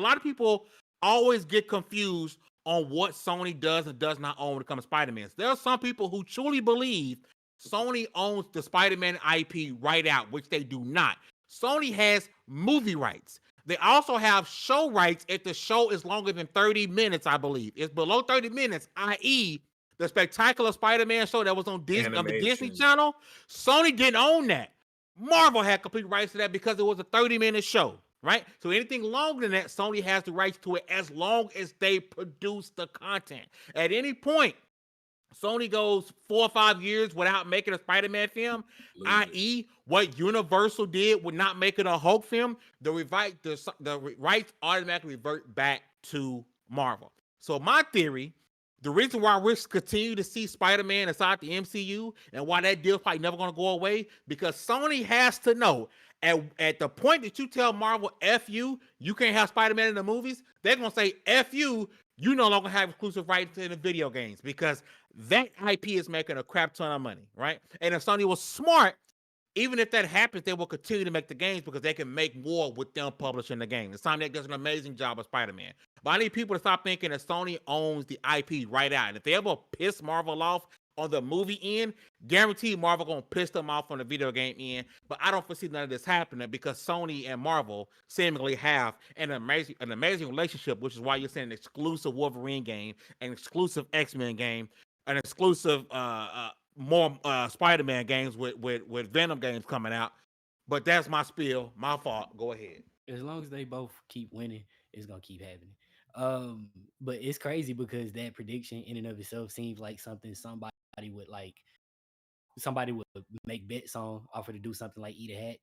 lot of people always get confused on what Sony does and does not own when it comes to Spider-Man. There are some people who truly believe Sony owns the Spider-Man IP right out, which they do not. Sony has movie rights. They also have show rights if the show is longer than 30 minutes, I believe. It's below 30 minutes, i.e., the Spectacular Spider-Man show that was on the Disney Channel. Sony didn't own that. Marvel had complete rights to that because it was a 30-minute show, right? So anything longer than that, Sony has the rights to it as long as they produce the content. At any point, Sony goes 4 or 5 years without making a Spider-Man film, i.e., what Universal did with not making a Hulk film, the rights automatically revert back to Marvel. So my theory, the reason why we're continue to see Spider-Man inside the MCU and why that deal's probably never going to go away, because Sony has to know at the point that you tell Marvel, F you can't have Spider-Man in the movies, they're going to say, F you no longer have exclusive rights in the video games, because that IP is making a crap ton of money, right? And if Sony was smart, even if that happens, they will continue to make the games because they can make more with them publishing the game. Insomniac does an amazing job of Spider-Man. But I need people to stop thinking that Sony owns the IP right out. And if they ever piss Marvel off on the movie end, guaranteed Marvel gonna piss them off on the video game end. But I don't foresee none of this happening because Sony and Marvel seemingly have an amazing relationship, which is why you're seeing an exclusive Wolverine game, an exclusive X-Men game, an exclusive more Spider-Man games with Venom games coming out. But that's my spiel. My fault. Go ahead. As long as they both keep winning, it's gonna keep happening. But it's crazy because that prediction in and of itself seems like something somebody would make bets on, offer to do something like eat a hat.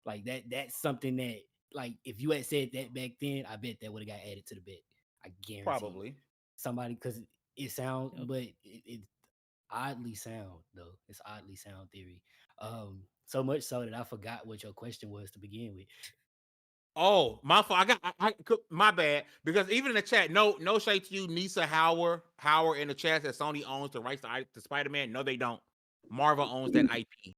Like that's something that, like, if you had said that back then, I bet that would have got added to the bet. I guarantee you. Probably. Somebody, because it sounds, but it oddly sound though. It's oddly sound theory. So much so that I forgot what your question was to begin with. Oh, my fault. My bad. Because even in the chat, no shade to you, Nisa Howard in the chat that Sony owns the rights to Spider-Man. No, they don't. Marvel owns that IP.